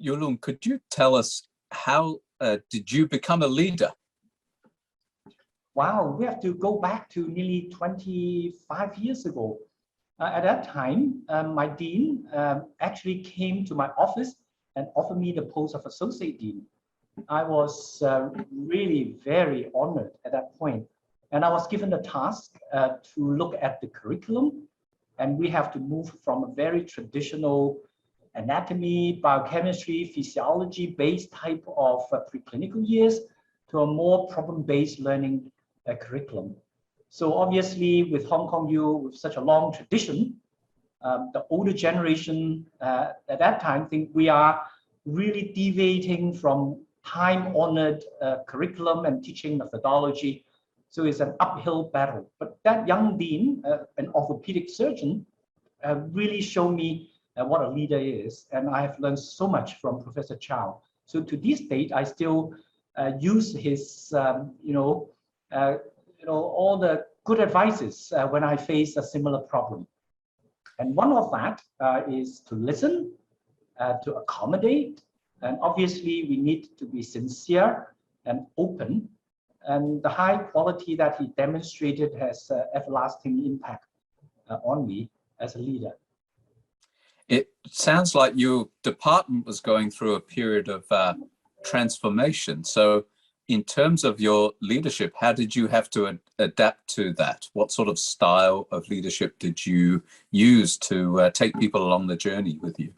Yulung, could you tell us how did you become a leader? Wow, we have to go back to nearly 25 years ago. At that time, my dean actually came to my office and offered me the post of associate dean. I was really very honored at that point. And I was given the task to look at the curriculum. And we have to move from a very traditional anatomy, biochemistry, physiology-based type of preclinical years to a more problem-based learning curriculum. So obviously with Hong Kong U, with such a long tradition, the older generation at that time think we are really deviating from time-honored curriculum and teaching methodology. So it's an uphill battle. But that young dean, an orthopedic surgeon, really showed me what a leader is. And I have learned so much from Professor Chow. So to this date, I still use his, all the good advices when I face a similar problem. And one of that is to listen, to accommodate, and obviously we need to be sincere and open. And the high quality that he demonstrated has everlasting impact on me as a leader. It sounds like your department was going through a period of transformation. So in terms of your leadership, how did you have to adapt to that? What sort of style of leadership did you use to take people along the journey with you?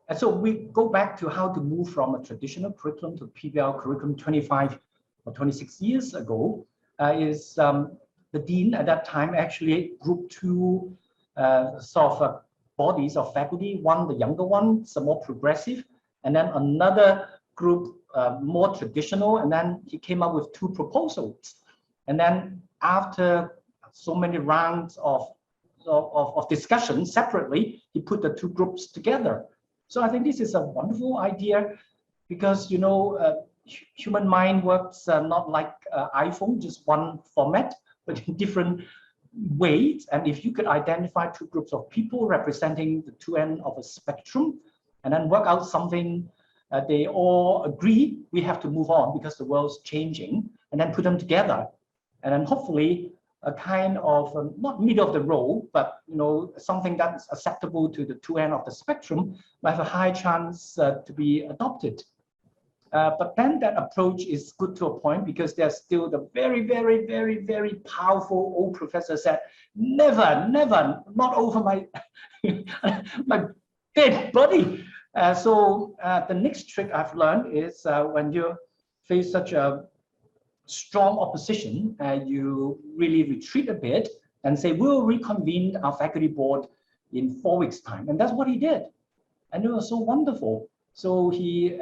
And so we go back to how to move from a traditional curriculum to PBL curriculum 25 or 26 years ago. The dean at that time actually grouped two bodies of faculty, one the younger one, some more progressive, and then another group more traditional, and then he came up with two proposals. And then after so many rounds of discussion separately, he put the two groups together. So I think this is a wonderful idea because, human mind works not like iPhone, just one format, but in different ways. And if you could identify two groups of people representing the two ends of a spectrum and then work out something they all agree, we have to move on because the world's changing, and then put them together. And then hopefully a kind of, not middle of the road, but something that's acceptable to the two ends of the spectrum might have a high chance to be adopted. But then that approach is good to a point because there's still the very, very, very, very powerful old professor said, never, never, not over my, my dead body. So the next trick I've learned is when you face such a strong opposition, you really retreat a bit and say, we'll reconvene our faculty board in 4 weeks' time. And that's what he did. And it was so wonderful. So he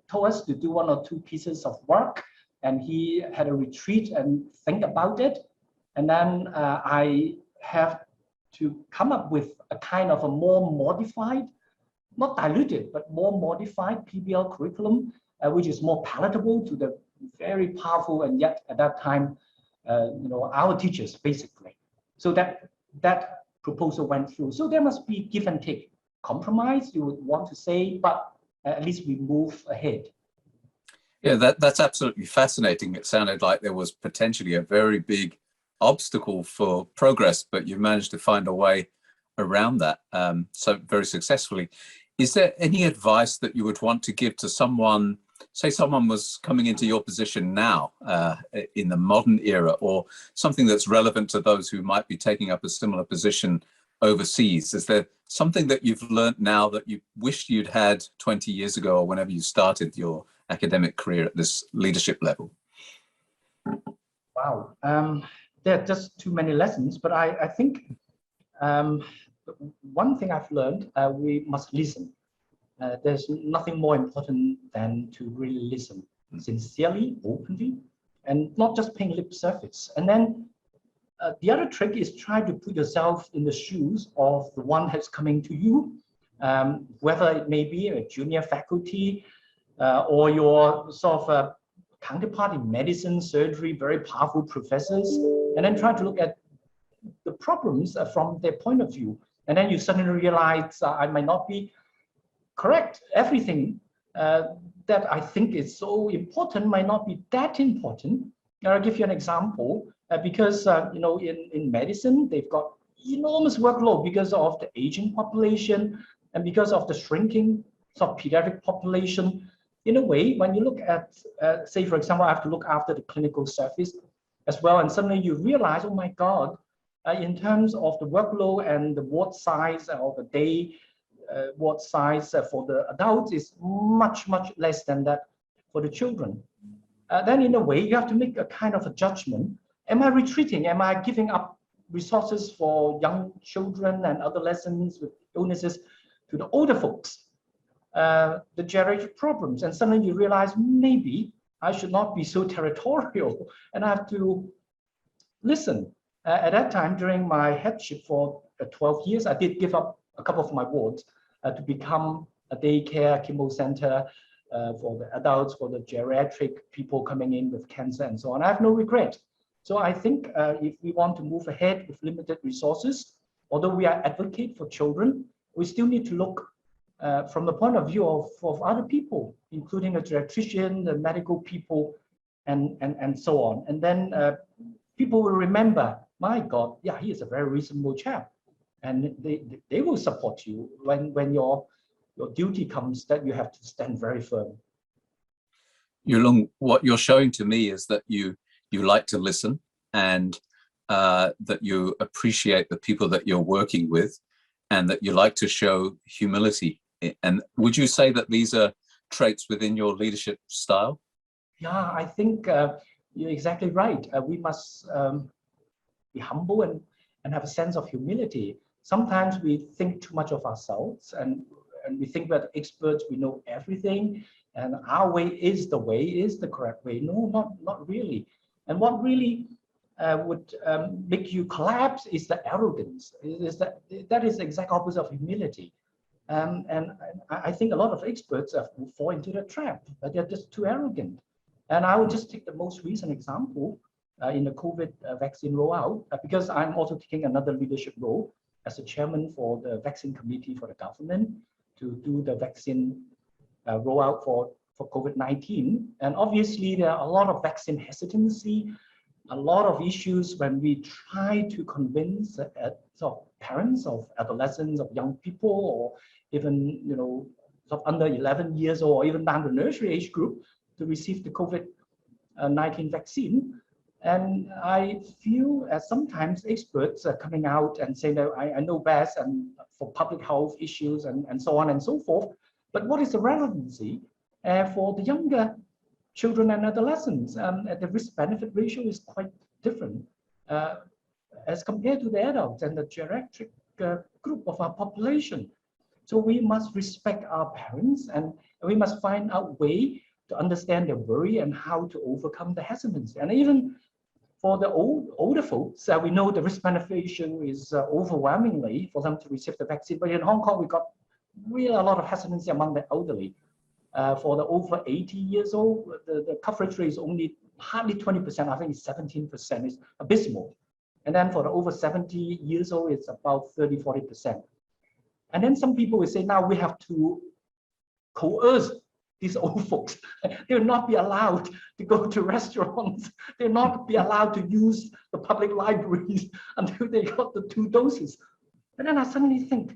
told us to do 1 or 2 pieces of work, and he had a retreat and think about it. And then I have to come up with a kind of a more modified, not diluted, but more modified PBL curriculum, which is more palatable to the very powerful and yet at that time, our teachers basically. So that proposal went through. So there must be give and take, compromise, you would want to say, but at least we move ahead. Yeah, that's absolutely fascinating. It sounded like there was potentially a very big obstacle for progress, but you managed to find a way around that so very successfully. Is there any advice that you would want to give to someone, say someone was coming into your position now in the modern era, or something that's relevant to those who might be taking up a similar position overseas? Is there something that you've learned now that you wished you'd had 20 years ago or whenever you started your academic career at this leadership level? Wow, there are just too many lessons, but I think one thing I've learned, we must listen. There's nothing more important than to really listen sincerely, openly, and not just paying lip service. And then the other trick is try to put yourself in the shoes of the one that's coming to you, whether it may be a junior faculty or your sort of counterpart in medicine, surgery, very powerful professors, and then try to look at the problems from their point of view. And then you suddenly realize I might not be correct. Everything that I think is so important might not be that important. I'll give you an example. Because in medicine, they've got enormous workload because of the aging population and because of the shrinking sort of pediatric population. In a way, when you look at, say, for example, I have to look after the clinical service as well, and suddenly you realize, oh my God, in terms of the workload and the ward size or the day ward size for the adults is much, much less than that for the children. Then in a way, you have to make a kind of a judgment. Am I retreating? Am I giving up resources for young children and adolescents with illnesses to the older folks, the geriatric problems? And suddenly you realize maybe I should not be so territorial and I have to listen. At that time, during my headship for 12 years, I did give up a couple of my wards to become a daycare, chemo center for the adults, for the geriatric people coming in with cancer and so on. I have no regret. So I think if we want to move ahead with limited resources, although we are advocate for children, we still need to look from the point of view of other people, including the geriatrician, the medical people, and so on. And then people will remember, my God, yeah, he is a very reasonable chap. And they will support you when your duty comes that you have to stand very firm. Yulong, what you're showing to me is that you like to listen and that you appreciate the people that you're working with and that you like to show humility. And would you say that these are traits within your leadership style? Yeah, I think you're exactly right. We must be humble and have a sense of humility. Sometimes we think too much of ourselves and we think we're the experts, we know everything, and our way is the correct way. No, not really. And what really would make you collapse is the arrogance. That is the exact opposite of humility. And I think a lot of experts fall into the trap, but they're just too arrogant. And I will just take the most recent example in the COVID vaccine rollout, because I'm also taking another leadership role as a chairman for the vaccine committee for the government to do the vaccine rollout for COVID-19. And obviously, there are a lot of vaccine hesitancy, a lot of issues when we try to convince sort of parents of adolescents, of young people, or even sort of under 11 years old, or even down the nursery age group to receive the COVID-19 vaccine. And I feel sometimes experts are coming out and saying that I know best and for public health issues and so on and so forth. But what is the relevancy for the younger children and adolescents? The risk-benefit ratio is quite different as compared to the adults and the geriatric group of our population. So we must respect our parents and we must find a way to understand their worry and how to overcome the hesitancy. And even for the older folks, we know the risk-benefit ratio is overwhelmingly for them to receive the vaccine. But in Hong Kong, we got really a lot of hesitancy among the elderly. For the over 80 years old, the coverage rate is only hardly 20%. I think it's 17%. It's abysmal. And then for the over 70 years old, it's about 30–40%. And then some people will say, now we have to coerce these old folks. They will not be allowed to go to restaurants. They will not be allowed to use the public libraries until they got the 2 doses. And then I suddenly think,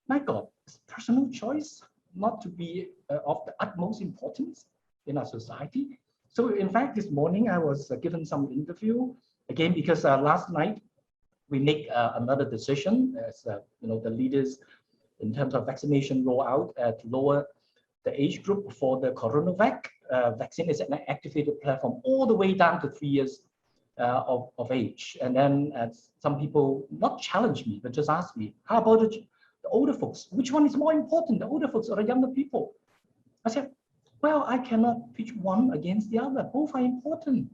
my God, it's personal choice not to be of the utmost importance in our society. So in fact, this morning I was given some interview, again, because last night we make another decision as the leaders in terms of vaccination rollout to lower the age group for the CoronaVac vaccine. Is an activated platform all the way down to 3 years of age. And then some people not challenge me, but just ask me, how about the older folks? Which one is more important, the older folks or the younger people? I said, well, I cannot pitch one against the other. Both are important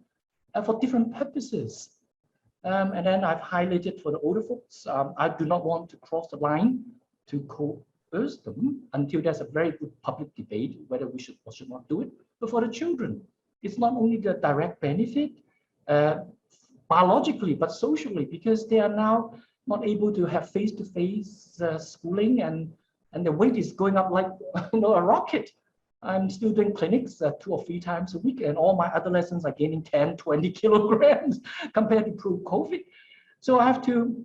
for different purposes. And then I've highlighted for the older folks, I do not want to cross the line to coerce them until there's a very good public debate whether we should or should not do it. But for the children, it's not only the direct benefit biologically, but socially, because they are now not able to have face-to-face schooling and and the weight is going up like a rocket. I'm still doing clinics 2 or 3 times a week, and all my adolescents are gaining 10, 20 kilograms compared to pre-COVID. So I have to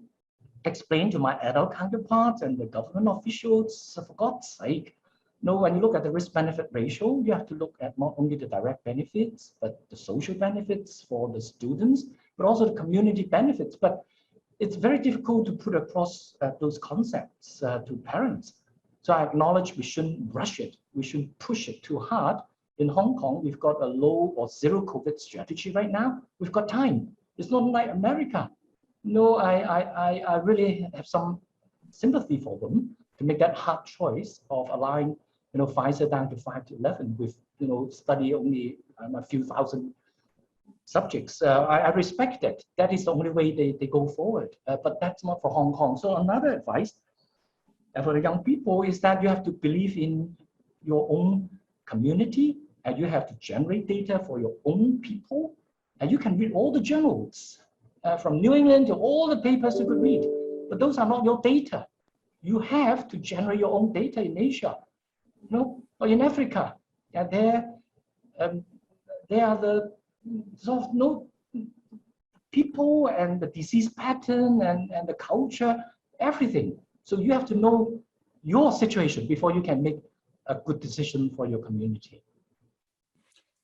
explain to my adult counterparts and the government officials, for God's sake, when you look at the risk-benefit ratio, you have to look at not only the direct benefits, but the social benefits for the students, but also the community benefits. But it's very difficult to put across those concepts to parents. So I acknowledge we shouldn't rush it. We shouldn't push it too hard. In Hong Kong, we've got a low or zero COVID strategy right now. We've got time. It's not like America. I really have some sympathy for them to make that hard choice of allowing Pfizer down to 5 to 11 with study only a few thousand subjects. I respect that. That is the only way they go forward. But that's not for Hong Kong. So another advice for the young people is that you have to believe in your own community, and you have to generate data for your own people, and you can read all the journals from New England to all the papers you could read, but those are not your data. You have to generate your own data in Asia, or in Africa, and there are the sort of people and the disease pattern and the culture, everything. So you have to know your situation before you can make a good decision for your community.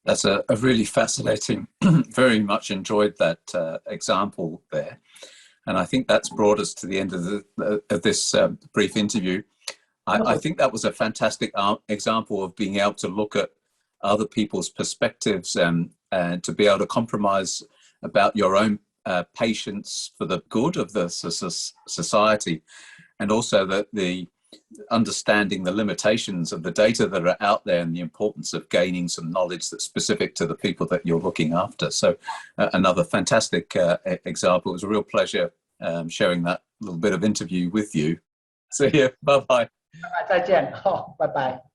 That's a really fascinating, very much enjoyed that example there. And I think that's brought us to the end of this brief interview. I think that was a fantastic example of being able to look at other people's perspectives and to be able to compromise about your own patients for the good of the society, and also the understanding the limitations of the data that are out there and the importance of gaining some knowledge that's specific to the people that you're looking after. So another fantastic example. It was a real pleasure sharing that little bit of interview with you. So yeah, bye-bye. 再见，好，拜拜。